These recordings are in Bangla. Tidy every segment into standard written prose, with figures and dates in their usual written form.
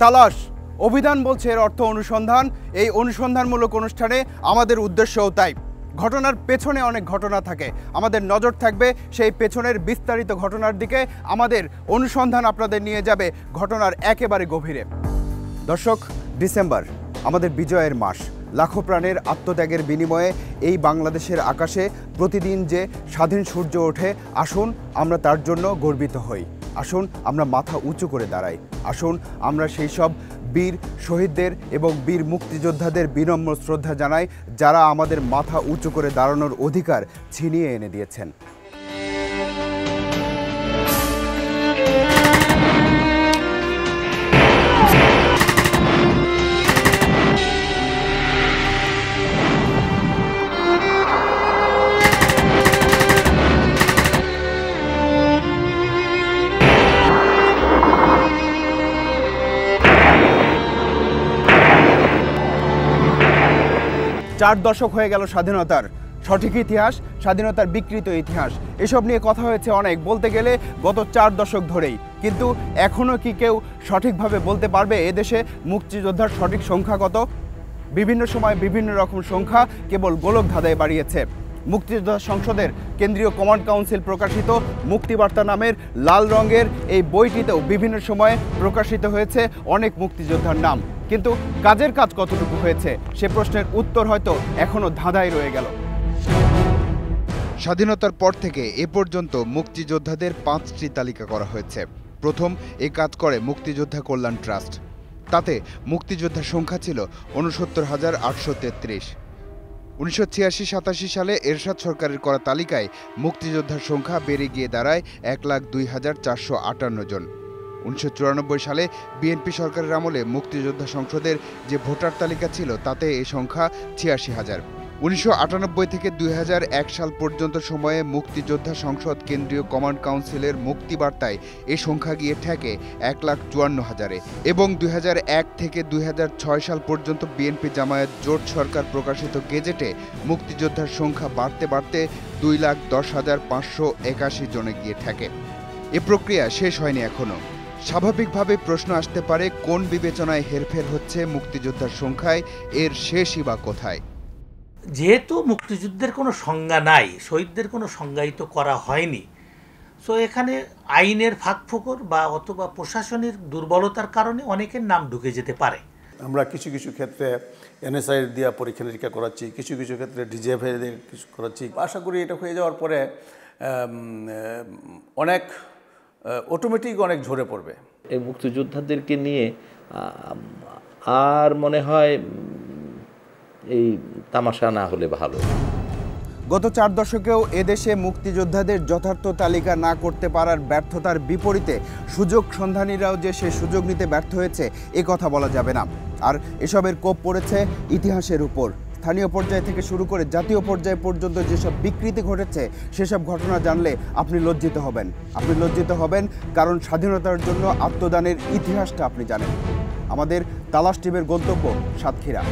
তালাশ অভিধান বলছে এর অর্থ অনুসন্ধান। এই অনুসন্ধানমূলক অনুষ্ঠানে আমাদের উদ্দেশ্যও তাই। ঘটনার পেছনে অনেক ঘটনা থাকে, আমাদের নজর থাকবে সেই পেছনের বিস্তারিত ঘটনার দিকে। আমাদের অনুসন্ধান আপনাদের নিয়ে যাবে ঘটনার একেবারে গভীরে। দর্শক, ডিসেম্বর আমাদের বিজয়ের মাস। লাখো প্রাণের আত্মত্যাগের বিনিময়ে এই বাংলাদেশের আকাশে প্রতিদিন যে স্বাধীন সূর্য ওঠে, আসুন আমরা তার জন্য গর্বিত হই। আসুন আমরা মাথা উঁচু করে দাঁড়াই। আসুন আমরা সেই সব বীর শহীদদের এবং বীর মুক্তিযোদ্ধাদের বিনম্র শ্রদ্ধা জানাই, যারা আমাদের মাথা উঁচু করে দাঁড়ানোর অধিকার ছিনিয়ে এনে দিয়েছেন। চার দশক হয়ে গেল স্বাধীনতার। সঠিক ইতিহাস, স্বাধীনতার বিকৃত ইতিহাস, এসব নিয়ে কথা হয়েছে অনেক, বলতে গেলে গত 4 দশক ধরেই। কিন্তু এখনও কি কেউ সঠিকভাবে বলতে পারবে এদেশে মুক্তিযোদ্ধার সঠিক সংখ্যা কত? বিভিন্ন সময় বিভিন্ন রকম সংখ্যা কেবল গোলক ধাঁধায় বাড়িয়েছে। মুক্তিযোদ্ধা সংসদের কেন্দ্রীয় কমান্ড কাউন্সিল প্রকাশিত মুক্তিবার্তা নামের লাল রঙের এই বইটিতেও বিভিন্ন সময়ে প্রকাশিত হয়েছে অনেক মুক্তিযোদ্ধার নাম, কিন্তু কাজের কাজ কতটুকু হয়েছে সে প্রশ্নের উত্তর হয়তো এখনো ধাঁধায় রয়ে গেল। স্বাধীনতার পর থেকে এ পর্যন্ত মুক্তিযোদ্ধাদের 5টি তালিকা করা হয়েছে। প্রথম এই কাজ করে মুক্তিযোদ্ধা কল্যাণ ট্রাস্ট। তাতে মুক্তিযোদ্ধার সংখ্যা ছিল 69,833। 1986-87 সালে এরশাদ সরকারের করা তালিকায় মুক্তিযোদ্ধার সংখ্যা বেড়ে গিয়ে দাঁড়ায় 1,02,458 জন। 1994 সালে বিএনপি সরকারের আমলে মুক্তিযোদ্ধা সংসদের যে ভোটার তালিকা ছিল তাতে এই সংখ্যা 86,000। 1998 থেকে 2001 সাল পর্যন্ত সময়ে মুক্তিযোদ্ধা সংসদ কেন্দ্রীয় কমান্ড কাউন্সিলের মুক্তিবার্তায় এই সংখ্যা গিয়ে ঠেকে 1,54,000-এ এবং 2001 থেকে 2006 সাল পর্যন্ত বিএনপি জামায়াত জোট সরকার প্রকাশিত গেজেটে মুক্তিযোদ্ধার সংখ্যা বাড়তে বাড়তে 2,10,581 জনে গিয়ে ঠেকে। এ প্রক্রিয়া শেষ হয়নি এখনো। স্বাভাবিকভাবে প্রশ্ন আসতে পারে, কোন বিবেচনায় হেরফের হচ্ছে মুক্তিযোদ্ধার সংখ্যায়, এর শেষই বা কোথায়? যেহেতু মুক্তিযুদ্ধের কোনো সংজ্ঞা নাই, শহীদদের কোনো সংজ্ঞায়িত করা হয়নি, সো এখানে আইনের ফাঁকফোকর বা অথবা প্রশাসনের দুর্বলতার কারণে অনেকের নাম ঢুকে যেতে পারে। আমরা কিছু কিছু ক্ষেত্রে এনএসআই দিয়ে পরীক্ষা নিরীক্ষা করাচ্ছি, কিছু কিছু ক্ষেত্রে ডিজিএফআই দিয়ে কিছু করাচ্ছি। আশা করি এটা হয়ে যাওয়ার পরে অনেক অটোমেটিক অনেক ঝরে পড়বে। এই মুক্তিযোদ্ধাদেরকে নিয়ে আর মনে হয় এই তামাশা না হলে ভালো। গত 4 দশকেও এদেশে মুক্তিযোদ্ধাদের যথার্থ তালিকা না করতে পারার ব্যর্থতার বিপরীতে সুযোগ সন্ধানীরাও যে সে সুযোগ নিতে ব্যর্থ হয়েছে এ কথা বলা যাবে না। আর এসবের কোপ পড়েছে ইতিহাসের উপর। স্থানীয় পর্যায় থেকে শুরু করে জাতীয় পর্যায় পর্যন্ত যেসব বিকৃতি ঘটেছে সেসব ঘটনা জানলে আপনি লজ্জিত হবেন। আপনি লজ্জিত হবেন কারণ স্বাধীনতার জন্য আত্মদানের ইতিহাসটা আপনি জানেন। আমাদের তালাশ টিমের গন্তব্য সাতক্ষীরা।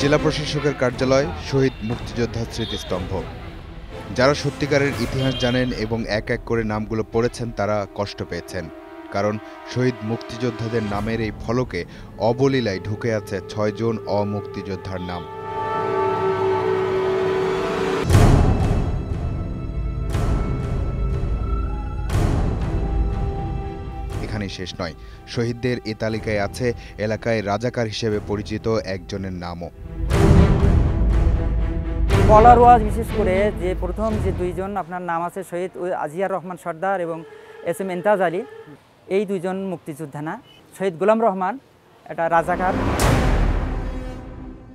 জেলা প্রশাসকের কার্যালয়, শহীদ মুক্তিযোদ্ধা স্মৃতিস্তম্ভ। যারা সত্যিকারের ইতিহাস জানেন এবং এক এক করে নামগুলো পড়েছেন তারা কষ্ট পেয়েছেন, কারণ শহীদ মুক্তিযোদ্ধাদের নামের এই ফলকে অবলীলায় ঢুকে আছে 6 জন অমুক্তিযোদ্ধার নাম। এখানেই শেষ নয়, শহীদদের এ তালিকায় আছে এলাকায় রাজাকার হিসেবে পরিচিত একজনের নামও। বলার ওয়াজ বিশেষ করে যে প্রথম যে 2 জন আপনার নাম আছে শহীদ আজিয়ার রহমান সর্দার এবং এস.এম. ইমতাজ আলী, এই 2 জন মুক্তিযোদ্ধা না। শহীদ গোলাম রহমান এটা রাজাকার।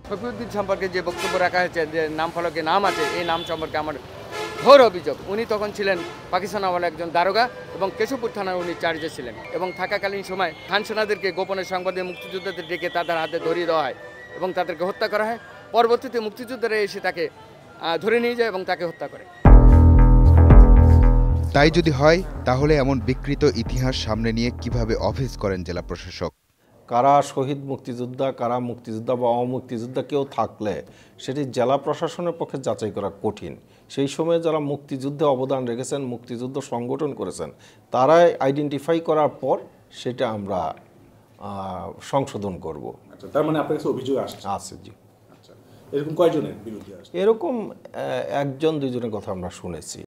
শফিউদ্দিন সম্পর্কে যে বক্তব্য রাখা হয়েছে, যে নাম ফলকে নাম আছে, এই নাম সম্পর্কে আমার ঘোর অভিযোগ। উনি তখন ছিলেন পাকিস্তান আমলের একজন দারোগা এবং কেশবপুর থানার উনি চার্জে ছিলেন এবং থাকাকালীন সময় খান সেনাদেরকে গোপনে সংবাদে মুক্তিযোদ্ধাদের ডেকে তাদের হাতে ধরিয়ে দেওয়া হয় এবং তাদেরকে হত্যা করা হয়। পরবর্তীতে মুক্তিযোদ্ধারা এসে তাকে ধরে নিয়ে যায় এবং তাকে হত্যা করে। তাই যদি হয় তাহলে এমন বিকৃত ইতিহাস সামনে নিয়ে কিভাবে অফিস করেন জেলা প্রশাসক? কারা শহীদ মুক্তিযোদ্ধা, কারা মুক্তিযোদ্ধা বা অমুক্তিযোদ্ধা কেউ থাকলে সেটি জেলা প্রশাসনের পক্ষে যাচাই করা কঠিন। সেই সময়ে যারা মুক্তিযুদ্ধে অবদান রেখেছেন, মুক্তিযুদ্ধ সংগঠন করেছেন, তারাই আইডেন্টিফাই করার পর সেটা আমরা সংশোধন করব। আচ্ছা, তার মানে আপনার কাছে অভিযোগ আসছে? আছে, জি। আচ্ছা, এরকম কয়জনের বিরুদ্ধে আসছে? এরকম 1-2 জনের কথা আমরা শুনেছি।